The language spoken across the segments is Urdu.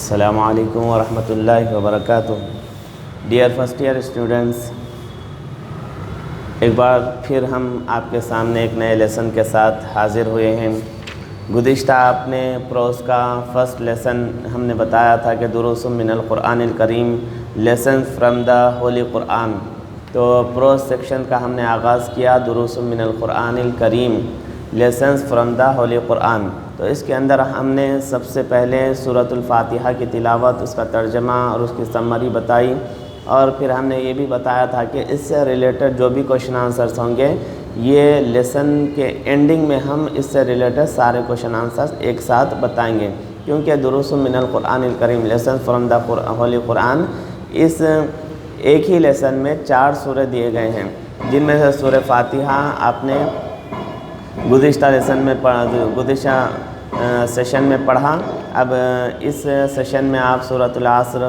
السلام علیکم ورحمۃ اللہ وبرکاتہ۔ ڈیئر فرسٹ ایئر اسٹوڈنٹس، ایک بار پھر ہم آپ کے سامنے ایک نئے لیسن کے ساتھ حاضر ہوئے ہیں۔ گزشتہ آپ نے پروز کا فرسٹ لیسن ہم نے بتایا تھا کہ دروس من القرآن الکریم، لیسن فرام دا ہولی قرآن۔ تو پروز سیکشن کا ہم نے آغاز کیا دروس من القرآن الکریم، لیسنز فرام دا ہولی قرآن۔ تو اس کے اندر ہم نے سب سے پہلے سورۃ الفاتحہ کی تلاوت، اس کا ترجمہ اور اس کی سمری بتائی، اور پھر ہم نے یہ بھی بتایا تھا کہ اس سے ریلیٹڈ جو بھی کوشچن آنسرز ہوں گے، یہ لیسن کے اینڈنگ میں ہم اس سے ریلیٹڈ سارے کوشچن آنسرز ایک ساتھ بتائیں گے، کیونکہ دروس من القرآن الکریم، لیسن فرام دا ہولی قرآن، اس ایک ہی لیسن میں 4 سورے دیے گئے ہیں، جن میں سے سورہ فاتحہ آپ نے گزشتہ سیشن میں پڑھا۔ اب اس سیشن میں آپ سورۃ العصر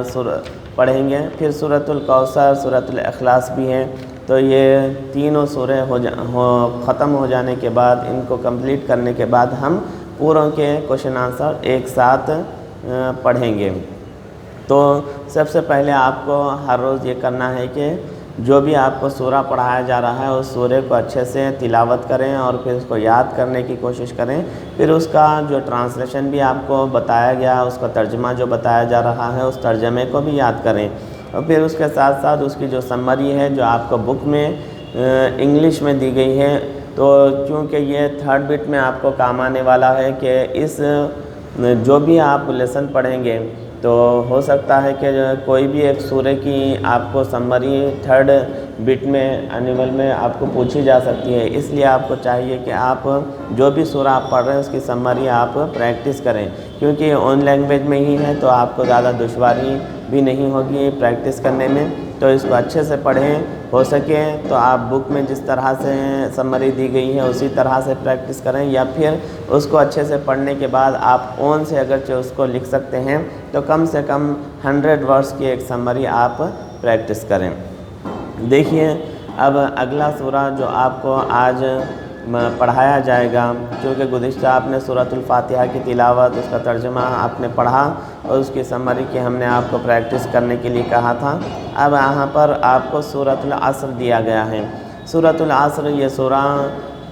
پڑھیں گے، پھر سورۃ الکوثر، سورۃ الاخلاص بھی ہیں۔ تو یہ تینوں سورے ختم ہو جانے کے بعد، ان کو کمپلیٹ کرنے کے بعد ہم پوروں کے کوشچن آنسر ایک ساتھ پڑھیں گے۔ تو سب سے پہلے آپ کو ہر روز یہ کرنا ہے کہ جو بھی آپ کو سورہ پڑھایا جا رہا ہے اس سورے کو اچھے سے تلاوت کریں اور پھر اس کو یاد کرنے کی کوشش کریں۔ پھر اس کا جو ٹرانسلیشن بھی آپ کو بتایا گیا، اس کا ترجمہ جو بتایا جا رہا ہے، اس ترجمے کو بھی یاد کریں، اور پھر اس کے ساتھ ساتھ اس کی جو سمری ہے جو آپ کو بک میں انگلش میں دی گئی ہے، تو چونکہ یہ 3rd بٹ میں آپ کو کام آنے والا ہے کہ اس جو بھی آپ لیسن پڑھیں گے تو ہو سکتا ہے کہ کوئی بھی ایک سورے کی آپ کو سمری 3rd بٹ میں انیول میں آپ کو پوچھی جا سکتی ہے۔ اس لیے آپ کو چاہیے کہ آپ جو بھی سورہ آپ پڑھ رہے ہیں اس کی سمری آپ پریکٹس کریں، کیونکہ اون لینگویج میں ہی ہے تو آپ کو زیادہ دشواری بھی نہیں ہوگی پریکٹس کرنے میں۔ تو اس کو اچھے سے پڑھیں، ہو سکے تو آپ بک میں جس طرح سے سمری دی گئی ہے اسی طرح سے پریکٹس کریں، یا پھر اس کو اچھے سے پڑھنے کے بعد آپ اون سے اگرچہ اس کو لکھ سکتے ہیں تو کم سے کم 100 ورڈز کی ایک سمری آپ پریکٹس کریں۔ دیکھیے اب اگلا سورہ جو آپ کو آج پڑھایا جائے گا، کیونکہ گزشتہ آپ نے سورۃ الفاتحہ کی تلاوت، اس کا ترجمہ آپ نے پڑھا اور اس کی سمری کی ہم نے آپ کو پریکٹس کرنے کے لیے کہا تھا۔ اب یہاں پر آپ کو سورۃ العصر دیا گیا ہے۔ سورۃ العصر یہ سورہ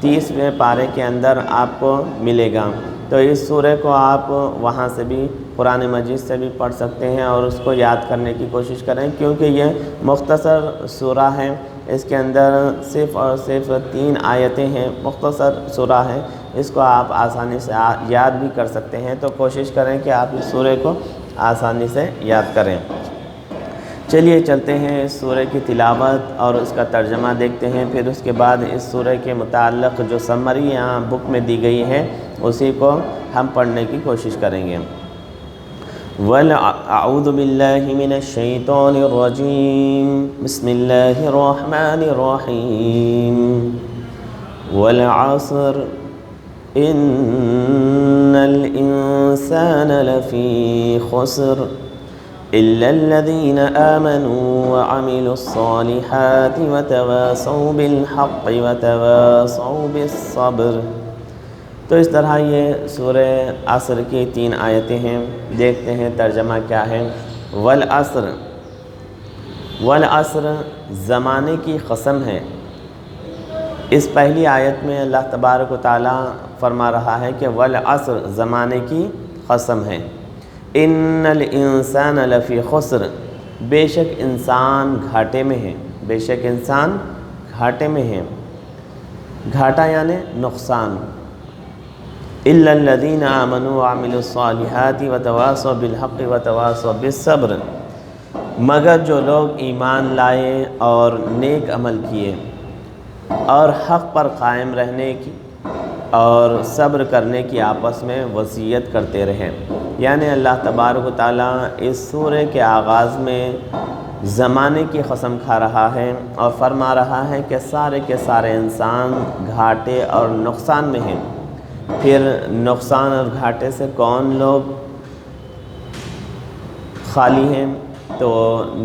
30ویں پارے کے اندر آپ کو ملے گا۔ تو اس سورے کو آپ وہاں سے بھی قرآن مجید سے بھی پڑھ سکتے ہیں اور اس کو یاد کرنے کی کوشش کریں، کیونکہ یہ مختصر سورہ ہے، اس کے اندر صرف اور صرف 3 آیتیں ہیں، مختصر سورہ ہے، اس کو آپ آسانی سے یاد بھی کر سکتے ہیں۔ تو کوشش کریں کہ آپ اس سورے کو آسانی سے یاد کریں۔ چلیے چلتے ہیں اس سورے کی تلاوت اور اس کا ترجمہ دیکھتے ہیں، پھر اس کے بعد اس سورے کے متعلق جو سمری یہاں بک میں دی گئی ہے اسی کو ہم پڑھنے کی کوشش کریں گے۔ اعوذ باللہ من الشیطان الرجیم، بسم اللہ الرحمن الرحیم۔ والعصر ان الانسان لفی خسر الا الذین آمنوا وعملوا الصالحات وتواصوا بالحق وتواصوا بالصبر۔ تو اس طرح یہ سورہ عصر کی 3 آیتیں ہیں، دیکھتے ہیں ترجمہ کیا ہے۔ والعصر، والعصر زمانے کی قسم ہے۔ اس پہلی آیت میں اللہ تبارک و تعالیٰ فرما رہا ہے کہ والعصر زمانے کی قسم ہے۔ ان الانسان لفی خسر، بے شک انسان گھاٹے میں ہے، بے شک انسان گھاٹے میں ہے۔ گھاٹا یعنی نقصان۔ الا الذین آمنوا وعملوا الصالحات وتواصوا بالحق وتواصوا بالصبر، مگر جو لوگ ایمان لائے اور نیک عمل کیے اور حق پر قائم رہنے کی اور صبر کرنے کی آپس میں وصیت کرتے رہے۔ یعنی اللہ تبارک و تعالیٰ اس سورے کے آغاز میں زمانے کی قسم کھا رہا ہے اور فرما رہا ہے کہ سارے کے سارے انسان گھاٹے اور نقصان میں ہیں۔ پھر نقصان اور گھاٹے سے کون لوگ خالی ہیں؟ تو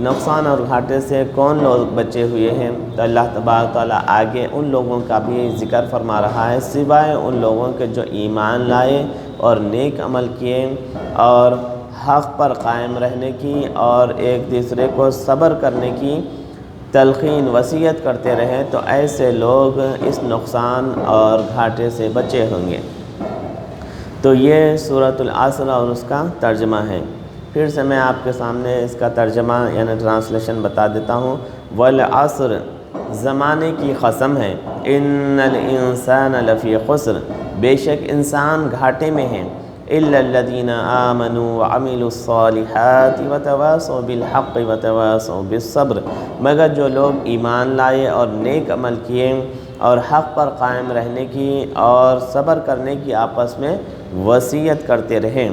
نقصان اور گھاٹے سے کون لوگ بچے ہوئے ہیں؟ تو اللہ تبارک تعالیٰ آگے ان لوگوں کا بھی ذکر فرما رہا ہے، سوائے ان لوگوں کے جو ایمان لائے اور نیک عمل کیے اور حق پر قائم رہنے کی اور ایک دوسرے کو صبر کرنے کی تلقین وصیت کرتے رہیں تو ایسے لوگ اس نقصان اور گھاٹے سے بچے ہوں گے۔ تو یہ سورۃ العصر اور اس کا ترجمہ ہے۔ پھر سے میں آپ کے سامنے اس کا ترجمہ یعنی ٹرانسلیشن بتا دیتا ہوں۔ والعصر زمانے کی قسم ہے، ان الانسان لفی خسر بے شک انسان گھاٹے میں ہیں، الا الذین آمنوا وعملوا الصالحات وتواصوا بالحق وتواصوا بالصبر مگر جو لوگ ایمان لائے اور نیک عمل کیے اور حق پر قائم رہنے کی اور صبر کرنے کی آپس میں وصیت کرتے رہیں۔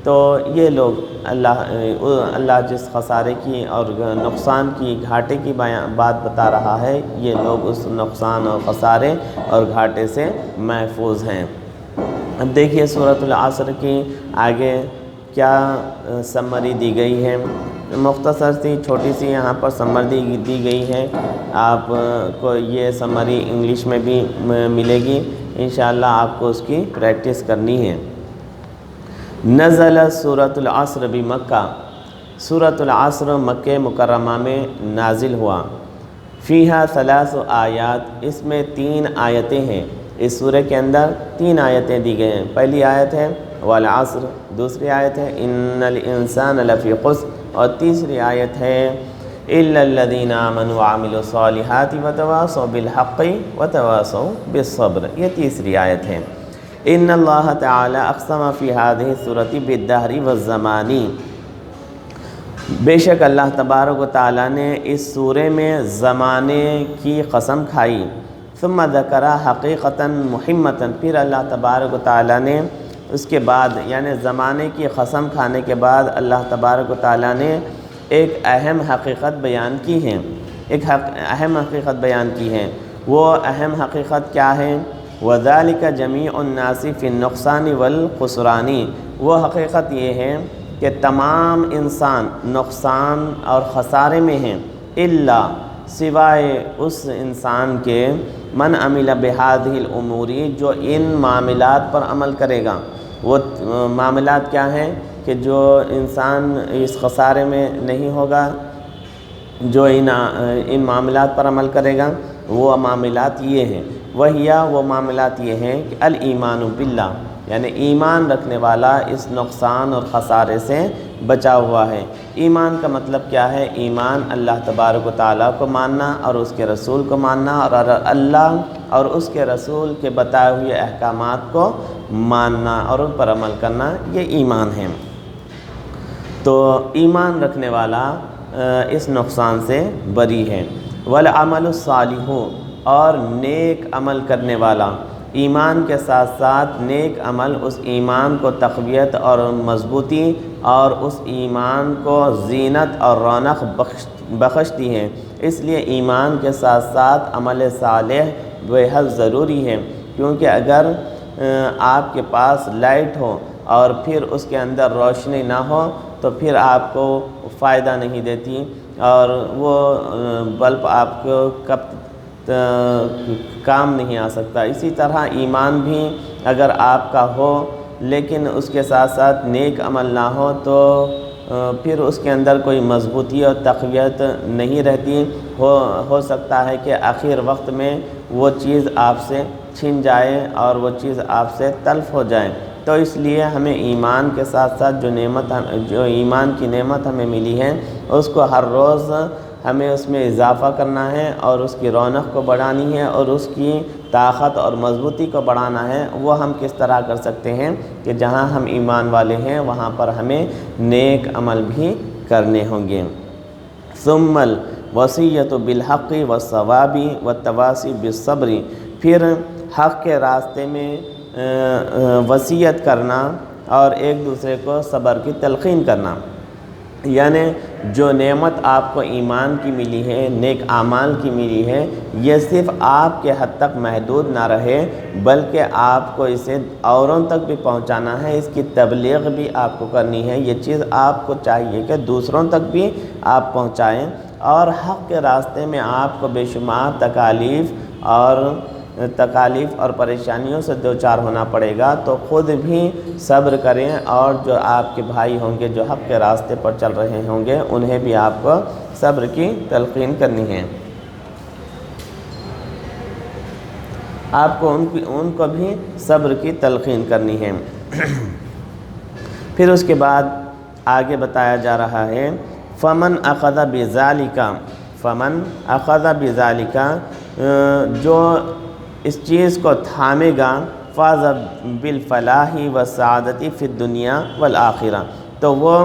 تو یہ لوگ اللہ جس خسارے کی اور نقصان کی گھاٹے کی بات بتا رہا ہے، یہ لوگ اس نقصان اور خسارے اور گھاٹے سے محفوظ ہیں۔ اب دیکھیے سورۃ العصر کی آگے کیا سمری دی گئی ہے۔ مختصر سی چھوٹی سی یہاں پر سمری دی گئی ہے، آپ کو یہ سمری انگلش میں بھی ملے گی، انشاءاللہ آپ کو اس کی پریکٹس کرنی ہے۔ نزل سورۃ العصر بمکہ سورۃ العصر مکہ مکرمہ میں نازل ہوا۔ فیہا 3 آیات اس میں 3 آیتیں ہیں۔ اس سورہ کے اندر 3 آیتیں دی گئی ہیں۔ پہلی آیت ہے والعصر، دوسری آیت ہے ان الانسان لفی خسر اور تیسری آیت ہے الا الذین آمنوا وعملوا الصالحات وتواصوا بالحق وتواصوا بالصبر، یہ تیسری آیت ہے۔ ان اللہ تعالی اقسم فی هذه السورۃ بالدہر والزمان بے شک اللہ تبارک و تعالیٰ نے اس سورے میں زمانے کی قسم کھائی۔ ثم ذکر حقیقتاً محمتاً پھر اللہ تبارک و تعالیٰ نے اس کے بعد یعنی زمانے کی قسم کھانے کے بعد اللہ تبارک و تعالیٰ نے ایک اہم حقیقت بیان کی ہے، اہم حقیقت بیان کی ہے۔ وہ اہم حقیقت کیا ہے؟ وَذَلِكَ جَمِيعُ النَّاسِ فِي النُّقْصَانِ وَالْخُسْرَانِ وہ حقیقت یہ ہے کہ تمام انسان نقصان اور خسارے میں ہیں، الا سوائے اس انسان کے من عمل بهذه الامور جو ان معاملات پر عمل کرے گا۔ وہ معاملات کیا ہیں کہ جو انسان اس خسارے میں نہیں ہوگا، جو ان معاملات پر عمل کرے گا، وہ معاملات یہ ہیں۔ وہ معاملات یہ ہیں کہ الایمان باللہ یعنی ایمان رکھنے والا اس نقصان اور خسارے سے بچا ہوا ہے۔ ایمان کا مطلب کیا ہے؟ ایمان اللہ تبارک و تعالیٰ کو ماننا اور اس کے رسول کو ماننا اور اللہ اور اس کے رسول کے بتائے ہوئے احکامات کو ماننا اور ان پر عمل کرنا، یہ ایمان ہے۔ تو ایمان رکھنے والا اس نقصان سے بری ہے۔ والعمل الصالح اور نیک عمل کرنے والا، ایمان کے ساتھ ساتھ نیک عمل اس ایمان کو تقویت اور مضبوطی اور اس ایمان کو زینت اور رونق بخشتی ہے۔ اس لیے ایمان کے ساتھ ساتھ عمل صالح بے حد ضروری ہے، کیونکہ اگر آپ کے پاس لائٹ ہو اور پھر اس کے اندر روشنی نہ ہو تو پھر آپ کو فائدہ نہیں دیتی اور وہ بلب آپ کو کب کام نہیں آ سکتا۔ اسی طرح ایمان بھی اگر آپ کا ہو لیکن اس کے ساتھ ساتھ نیک عمل نہ ہو تو پھر اس کے اندر کوئی مضبوطی اور تقویت نہیں رہتی۔ ہو سکتا ہے کہ آخر وقت میں وہ چیز آپ سے چھن جائے اور وہ چیز آپ سے تلف ہو جائے۔ تو اس لیے ہمیں ایمان کے ساتھ ساتھ جو ایمان کی نعمت ہمیں ملی ہے اس کو ہر روز ہمیں اس میں اضافہ کرنا ہے اور اس کی رونق کو بڑھانی ہے اور اس کی طاقت اور مضبوطی کو بڑھانا ہے۔ وہ ہم کس طرح کر سکتے ہیں کہ جہاں ہم ایمان والے ہیں وہاں پر ہمیں نیک عمل بھی کرنے ہوں گے۔ ثم الوصیۃ بالحق والصواب والتواصی بالصبر پھر حق کے راستے میں وصیت کرنا اور ایک دوسرے کو صبر کی تلقین کرنا، یعنی جو نعمت آپ کو ایمان کی ملی ہے، نیک اعمال کی ملی ہے، یہ صرف آپ کے حد تک محدود نہ رہے بلکہ آپ کو اسے اوروں تک بھی پہنچانا ہے، اس کی تبلیغ بھی آپ کو کرنی ہے۔ یہ چیز آپ کو چاہیے کہ دوسروں تک بھی آپ پہنچائیں اور حق کے راستے میں آپ کو بے شمار تکالیف اور تکالیف اور پریشانیوں سے دوچار ہونا پڑے گا تو خود بھی صبر کریں، اور جو آپ کے بھائی ہوں گے جو حق کے راستے پر چل رہے ہوں گے انہیں بھی آپ کو صبر کی تلقین کرنی ہے، آپ کو ان کو بھی صبر کی تلقین کرنی ہے۔ پھر اس کے بعد آگے بتایا جا رہا ہے فمن اخذ بذالک، جو اس چیز کو تھامے گا، فاز بالفلاح والسعادت فی الدنیا والآخرہ، تو وہ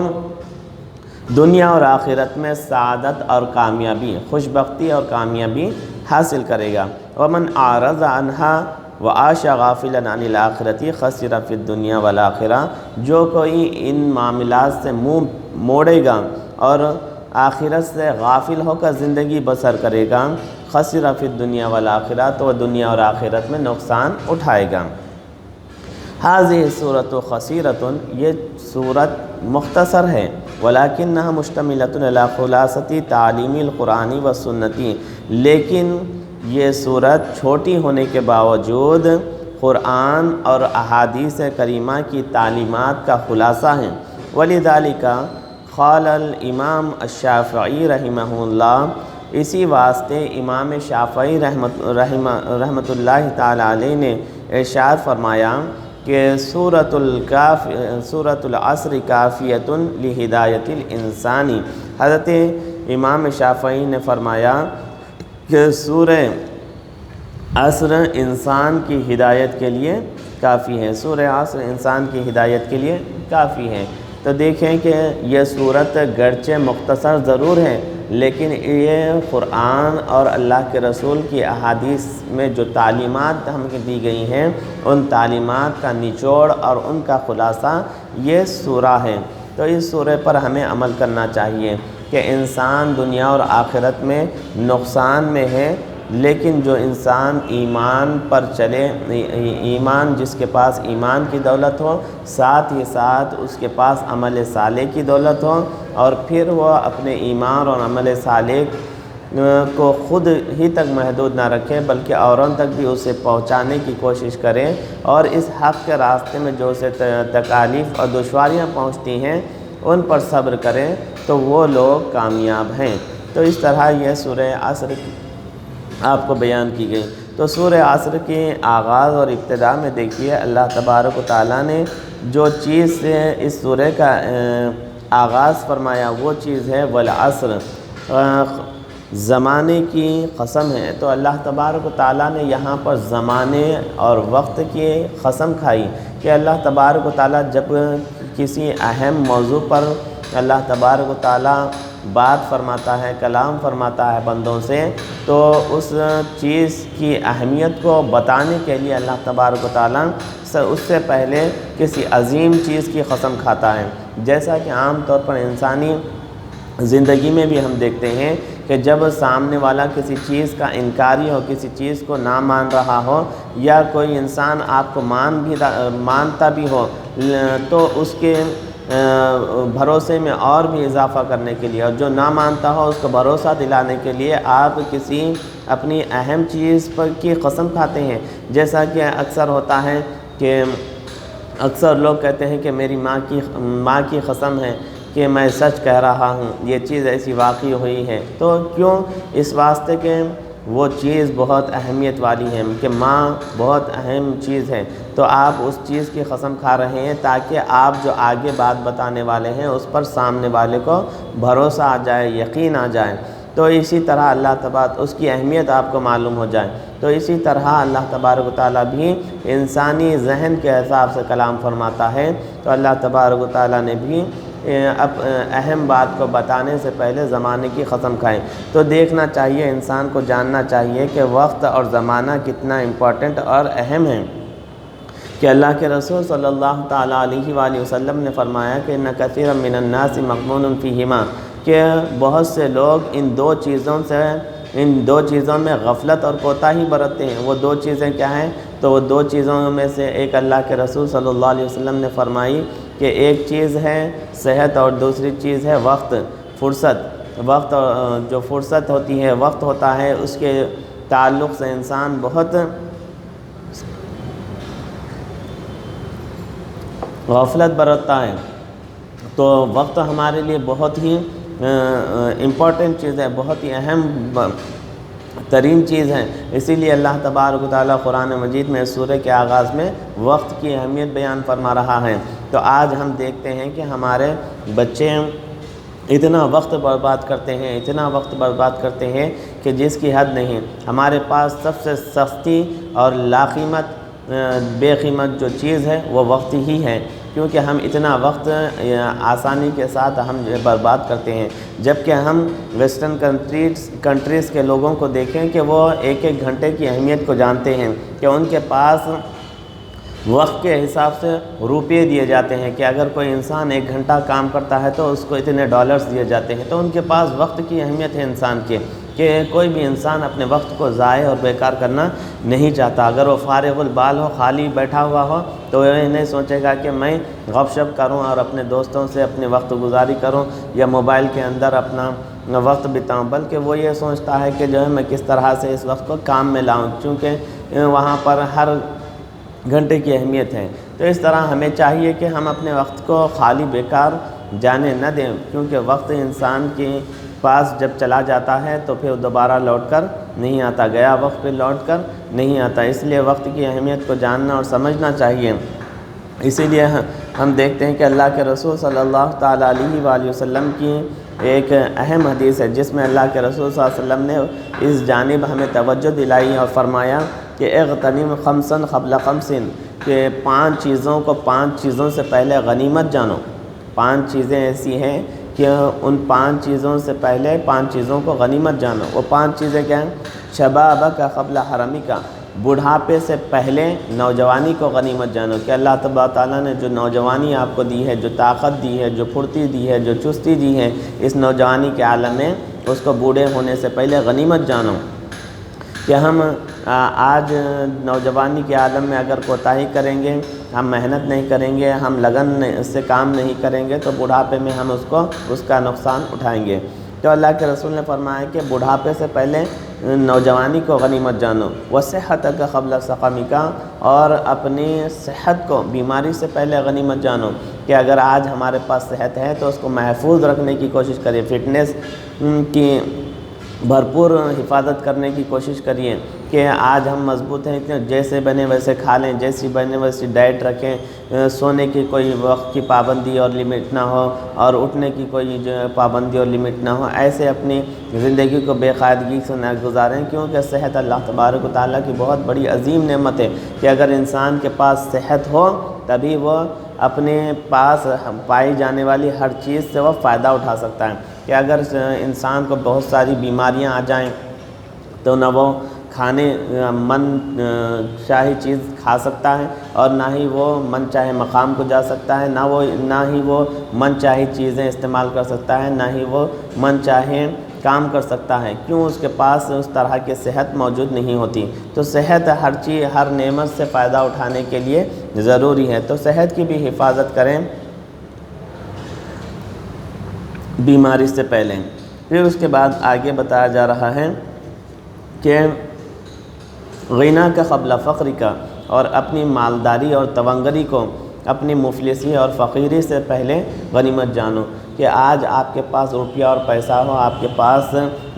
دنیا اور آخرت میں سعادت اور کامیابی، خوشبختی اور کامیابی حاصل کرے گا۔ ومن اعرض عنها وعاش غافلا عن الآخرة خسر فی الدنیا والآخرہ، جو کوئی ان معاملات سے منہ موڑے گا اور آخرت سے غافل ہو کر زندگی بسر کرے گا، خسر فی الدنیا والآخرہ، تو وہ دنیا اور آخرت میں نقصان اٹھائے گا۔ هذه السورة قصيرة، یہ سورت مختصر ہے، ولكنها مشتملة على خلاصة تعلیم القرآن والسنت، لیکن یہ سورت چھوٹی ہونے کے باوجود قرآن اور احادیث کریمہ کی تعلیمات کا خلاصہ ہے۔ ولذلك قال الامام الشافعی رحمہ اللہ، اسی واسطے امام شافعی رحمۃ اللہ تعالی علیہ نے ارشاد فرمایا کہ سورۃ العصر کافیۃ لہدایت الانسانی، حضرت امام شافعی نے فرمایا کہ سورہ عصر انسان کی ہدایت کے لیے کافی ہے، سورہ عصر انسان کی ہدایت کے لیے کافی ہے۔ تو دیکھیں کہ یہ سورت گرچہ مختصر ضرور ہے، لیکن یہ قرآن اور اللہ کے رسول کی احادیث میں جو تعلیمات ہم کو دی گئی ہیں، ان تعلیمات کا نچوڑ اور ان کا خلاصہ یہ سورہ ہے۔ تو اس سورہ پر ہمیں عمل کرنا چاہیے کہ انسان دنیا اور آخرت میں نقصان میں ہے، لیکن جو انسان ایمان پر چلے، ایمان جس کے پاس ایمان کی دولت ہو، ساتھ ہی ساتھ اس کے پاس عمل صالح کی دولت ہو، اور پھر وہ اپنے ایمان اور عمل صالح کو خود ہی تک محدود نہ رکھے بلکہ اوروں تک بھی اسے پہنچانے کی کوشش کریں، اور اس حق کے راستے میں جو اسے تکالیف اور دشواریاں پہنچتی ہیں ان پر صبر کریں، تو وہ لوگ کامیاب ہیں۔ تو اس طرح یہ سورہ عصر آپ کو بیان کی گئی۔ تو سورہ عصر کے آغاز اور ابتدا میں دیکھیے اللہ تبارک و تعالیٰ نے جو چیز سے اس سورہ کا آغاز فرمایا وہ چیز ہے والعصر، زمانے کی قسم ہے۔ تو اللہ تبارک و تعالیٰ نے یہاں پر زمانے اور وقت کی قسم کھائی کہ اللہ تبارک و تعالیٰ جب کسی اہم موضوع پر اللہ تبارک و تعالیٰ بات فرماتا ہے، کلام فرماتا ہے بندوں سے، تو اس چیز کی اہمیت کو بتانے کے لیے اللہ تبارک و تعالیٰ اس سے پہلے کسی عظیم چیز کی قسم کھاتا ہے۔ جیسا کہ عام طور پر انسانی زندگی میں بھی ہم دیکھتے ہیں کہ جب سامنے والا کسی چیز کا انکاری ہو، کسی چیز کو نہ مان رہا ہو، یا کوئی انسان آپ کو مانتا بھی ہو، تو اس کے بھروسے میں اور بھی اضافہ کرنے کے لیے، اور جو نہ مانتا ہو اس کو بھروسہ دلانے کے لیے آپ کسی اپنی اہم چیز پر کی قسم کھاتے ہیں۔ جیسا کہ اکثر ہوتا ہے کہ اکثر لوگ کہتے ہیں کہ میری ماں کی قسم ہے کہ میں سچ کہہ رہا ہوں، یہ چیز ایسی واقع ہوئی ہے۔ تو کیوں؟ اس واسطے کہ وہ چیز بہت اہمیت والی ہے، کہ ماں بہت اہم چیز ہے، تو آپ اس چیز کی قسم کھا رہے ہیں تاکہ آپ جو آگے بات بتانے والے ہیں اس پر سامنے والے کو بھروسہ آ جائے، یقین آ جائے۔ تو اسی طرح اللہ تبارک اس کی اہمیت آپ کو معلوم ہو جائے۔ تو اسی طرح اللہ تبارک و تعالیٰ بھی انسانی ذہن کے حساب سے کلام فرماتا ہے۔ تو اللہ تبارک و تعالیٰ نے بھی اہم بات کو بتانے سے پہلے زمانے کی قسم کھائیں۔ تو دیکھنا چاہیے، انسان کو جاننا چاہیے کہ وقت اور زمانہ کتنا امپورٹنٹ اور اہم ہے، کہ اللہ کے رسول صلی اللہ تعالیٰ علیہ وآلہ وسلم نے فرمایا کہ ان کثیر من الناس مغبون فیہما، کہ بہت سے لوگ ان دو چیزوں میں غفلت اور کوتاہی برتتے ہیں۔ وہ دو چیزیں کیا ہیں؟ تو وہ دو چیزوں میں سے ایک اللہ کے رسول صلی اللہ علیہ وسلم نے فرمائی کہ ایک چیز ہے صحت اور دوسری چیز ہے وقت، فرصت۔ وقت، جو فرصت ہوتی ہے، وقت ہوتا ہے، اس کے تعلق سے انسان بہت غفلت برتتا ہے تو وقت ہمارے لیے بہت ہی امپورٹنٹ چیز ہے، بہت ہی اہم ترین چیز ہے۔ اسی لیے اللہ تبارک و تعالیٰ قرآن مجید میں سورہ کے آغاز میں وقت کی اہمیت بیان فرما رہا ہے۔ تو آج ہم دیکھتے ہیں کہ ہمارے بچے اتنا وقت برباد کرتے ہیں، اتنا وقت برباد کرتے ہیں کہ جس کی حد نہیں۔ ہمارے پاس سب سے سستی اور لاقیمت بے قیمت جو چیز ہے وہ وقت ہی ہے، کیونکہ ہم اتنا وقت آسانی کے ساتھ ہم برباد کرتے ہیں، جبکہ ہم ویسٹرن کنٹریز کے لوگوں کو دیکھیں کہ وہ ایک ایک گھنٹے کی اہمیت کو جانتے ہیں، کہ ان کے پاس وقت کے حساب سے روپے دیے جاتے ہیں، کہ اگر کوئی انسان 1 گھنٹہ کام کرتا ہے تو اس کو اتنے ڈالرز دیے جاتے ہیں۔ تو ان کے پاس وقت کی اہمیت ہے انسان کی، کہ کوئی بھی انسان اپنے وقت کو ضائع اور بیکار کرنا نہیں چاہتا۔ اگر وہ فارغ البال ہو، خالی بیٹھا ہوا ہو، تو وہ یہ نہیں سوچے گا کہ میں غپ شپ کروں اور اپنے دوستوں سے اپنے وقت گزاری کروں یا موبائل کے اندر اپنا وقت بتاؤں، بلکہ وہ یہ سوچتا ہے کہ جو ہے میں کس طرح سے اس وقت کو کام میں لاؤں، چونکہ وہاں پر ہر گھنٹے کی اہمیت ہے۔ تو اس طرح ہمیں چاہیے کہ ہم اپنے وقت کو خالی بیکار جانے نہ دیں، کیونکہ وقت انسان کے پاس جب چلا جاتا ہے تو پھر دوبارہ لوٹ کر نہیں آتا، گیا وقت پہ لوٹ کر نہیں آتا۔ اس لیے وقت کی اہمیت کو جاننا اور سمجھنا چاہیے۔ اسی لیے ہم دیکھتے ہیں کہ اللہ کے رسول صلی اللہ تعالیٰ علیہ وآلہ وسلم کی ایک اہم حدیث ہے، جس میں اللہ کے رسول صلی اللہ علیہ وسلم نے اس جانب ہمیں توجہ دلائی اور فرمایا کہ اغتنم خمسا قبل خمس، کہ 5 چیزوں کو 5 چیزوں سے پہلے غنیمت جانو۔ 5 چیزیں ایسی ہیں کہ ان 5 چیزوں سے پہلے 5 چیزوں کو غنیمت جانو۔ وہ 5 چیزیں کیا ہیں؟ شبابک قبل حرمک، بڑھاپے سے پہلے نوجوانی کو غنیمت جانو، کہ اللہ تبارک تعالیٰ نے جو نوجوانی آپ کو دی ہے، جو طاقت دی ہے، جو پھرتی دی ہے، جو چستی دی ہے اس نوجوانی کے عالم میں، اس کو بوڑھے ہونے سے پہلے غنیمت جانو۔ کہ ہم آج نوجوانی کے عالم میں اگر کوتاہی کریں گے، ہم محنت نہیں کریں گے، ہم لگن سے کام نہیں کریں گے، تو بڑھاپے میں ہم اس کا نقصان اٹھائیں گے۔ تو اللہ کے رسول نے فرمایا کہ بڑھاپے سے پہلے نوجوانی کو غنیمت جانو، وصحتک قبل سقمک، اور اپنی صحت کو بیماری سے پہلے غنیمت جانو، کہ اگر آج ہمارے پاس صحت ہے تو اس کو محفوظ رکھنے کی کوشش کریں، فٹنس کی بھرپور حفاظت کرنے کی کوشش کریے، کہ آج ہم مضبوط ہیں، جیسے بنے ویسے کھا لیں، جیسی بنے ویسی ڈائٹ رکھیں، سونے کی کوئی وقت کی پابندی اور لمٹ نہ ہو، اور اٹھنے کی کوئی جو پابندی اور لمٹ نہ ہو، ایسے اپنی زندگی کو بے قاعدگی سے نہ گزاریں، کیونکہ صحت اللہ تبارک و تعالیٰ کی بہت بڑی عظیم نعمت ہے، کہ اگر انسان کے پاس صحت ہو تبھی وہ اپنے پاس پائی جانے والی ہر چیز سے وہ فائدہ اٹھا سکتا ہے، کہ اگر انسان کو بہت ساری بیماریاں آ جائیں تو نہ وہ کھانے من چاہی چیز کھا سکتا ہے، اور نہ ہی وہ من چاہے مقام کو جا سکتا ہے، نہ ہی وہ من چاہی چیزیں استعمال کر سکتا ہے، نہ ہی وہ من چاہے کام کر سکتا ہے، کیوں اس کے پاس اس طرح کی صحت موجود نہیں ہوتی۔ تو صحت ہر چیز، ہر نعمت سے فائدہ اٹھانے کے لیے ضروری ہے، تو صحت کی بھی حفاظت کریں بیماری سے پہلے۔ پھر اس کے بعد آگے بتایا جا رہا ہے کہ غنا کا قبل فقر کا، اور اپنی مالداری اور تونگری کو اپنی مفلسی اور فقیری سے پہلے غنیمت جانو، کہ آج آپ کے پاس روپیہ اور پیسہ ہو، آپ کے پاس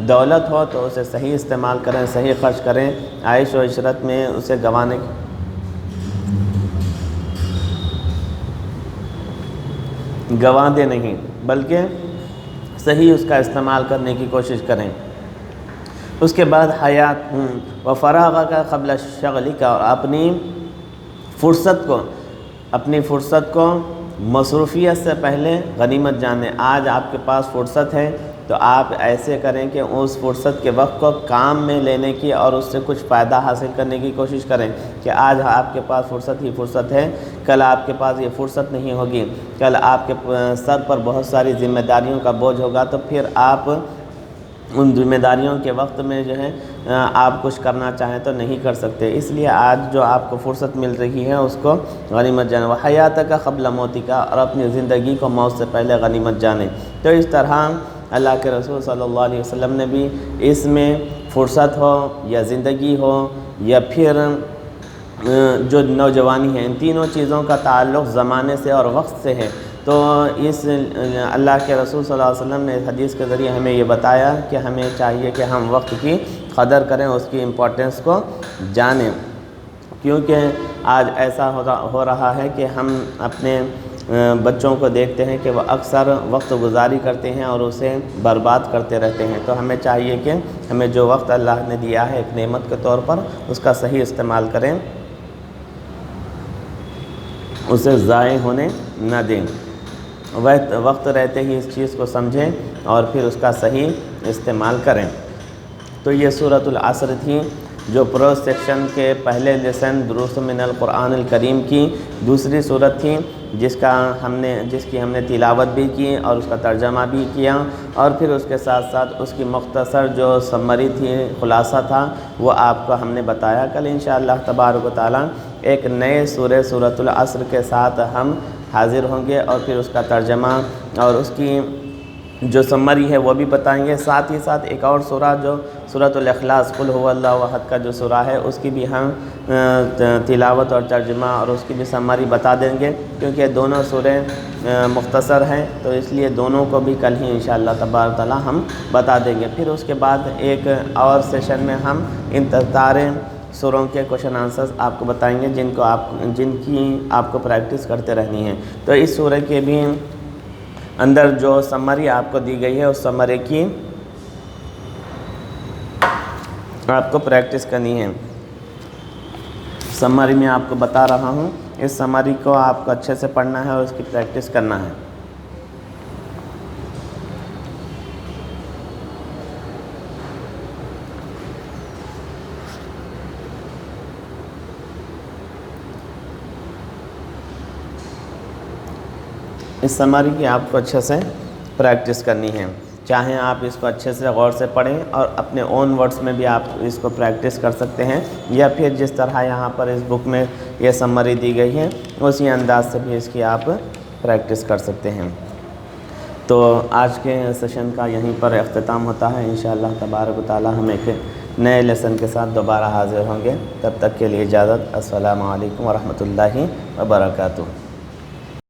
دولت ہو تو اسے صحیح استعمال کریں، صحیح خرچ کریں، عیش و عشرت میں اسے گنوا دے نہیں، بلکہ صحیح اس کا استعمال کرنے کی کوشش کریں۔ اس کے بعد حیات و فراغ کا قبل شغل کا، اور اپنی فرصت کو مصروفیت سے پہلے غنیمت جانیں۔ آج آپ کے پاس فرصت ہے تو آپ ایسے کریں کہ اس فرصت کے وقت کو کام میں لینے کی اور اس سے کچھ فائدہ حاصل کرنے کی کوشش کریں، کہ آج آپ کے پاس فرصت ہی فرصت ہے، کل آپ کے پاس یہ فرصت نہیں ہوگی، کل آپ کے سر پر بہت ساری ذمہ داریوں کا بوجھ ہوگا، تو پھر آپ ان ذمہ داریوں کے وقت میں جو ہے آپ کچھ کرنا چاہیں تو نہیں کر سکتے۔ اس لیے آج جو آپ کو فرصت مل رہی ہے اس کو غنیمت جانیں۔ حیات کا قبل موت کا، اور اپنی زندگی کو موت سے پہلے غنیمت جانیں۔ تو اس طرح اللہ کے رسول صلی اللہ علیہ وسلم نے بھی اس میں فرصت ہو یا زندگی ہو یا پھر جو نوجوانی ہے، ان تینوں چیزوں کا تعلق زمانے سے اور وقت سے ہے۔ تو اس اللہ کے رسول صلی اللہ علیہ وسلم نے حدیث کے ذریعے ہمیں یہ بتایا کہ ہمیں چاہیے کہ ہم وقت کی قدر کریں، اس کی امپورٹنس کو جانیں، کیونکہ آج ایسا ہو رہا ہے کہ ہم اپنے بچوں کو دیکھتے ہیں کہ وہ اکثر وقت گزاری کرتے ہیں اور اسے برباد کرتے رہتے ہیں۔ تو ہمیں چاہیے کہ ہمیں جو وقت اللہ نے دیا ہے ایک نعمت کے طور پر، اس کا صحیح استعمال کریں، اسے ضائع ہونے نہ دیں۔ وقت رہتے ہی اس چیز کو سمجھیں اور پھر اس کا صحیح استعمال کریں۔ تو یہ سورۃ العصر تھی، جو پرو سیکشن کے پہلے لیسن دروس من القرآن الکریم کی دوسری صورت تھی، جس کی ہم نے تلاوت بھی کی اور اس کا ترجمہ بھی کیا، اور پھر اس کے ساتھ ساتھ اس کی مختصر جو سمری تھی، خلاصہ تھا، وہ آپ کو ہم نے بتایا۔ کل انشاءاللہ تبارک و تعالی ایک نئے سورۃ العصر کے ساتھ ہم حاضر ہوں گے، اور پھر اس کا ترجمہ اور اس کی جو سمری ہے وہ بھی بتائیں گے۔ ساتھ ہی ساتھ ایک اور سورہ جو سورۃ الاخلاص قل هو اللہ احد کا جو سورہ ہے، اس کی بھی ہم تلاوت اور ترجمہ اور اس کی بھی سمری بتا دیں گے، کیونکہ دونوں سورے مختصر ہیں، تو اس لیے دونوں کو بھی کل ہی انشاءاللہ تبارک تعالی ہم بتا دیں گے۔ پھر اس کے بعد ایک اور سیشن میں ہم ان تارے سوروں کے کوشچن آنسرز آپ کو بتائیں گے، جن کی آپ کو پریکٹس کرتے رہنی ہے۔ تو اس سورہ کے بھی اندر جو سمری آپ کو دی گئی ہے، اس سمری کی آپ کو پریکٹس کرنی ہے۔ سمری میں آپ کو بتا رہا ہوں، اس سمری کو آپ کو اچھے سے پڑھنا ہے اور اس کی پریکٹس کرنا ہے۔ اس سمری کی آپ کو اچھے سے پریکٹس کرنی ہے، چاہیں آپ اس کو اچھے سے غور سے پڑھیں اور اپنے اون ورڈز میں بھی آپ اس کو پریکٹس کر سکتے ہیں، یا پھر جس طرح یہاں پر اس بک میں یہ سمری دی گئی ہے اسی انداز سے بھی اس کی آپ پریکٹس کر سکتے ہیں۔ تو آج کے سیشن کا یہیں پر اختتام ہوتا ہے۔ انشاءاللہ تبارک و تعالی ہم ایک نئے لیسن کے ساتھ دوبارہ حاضر ہوں گے۔ تب تک کے لیے اجازت۔ السلام علیکم ورحمۃ اللہ وبرکاتہ۔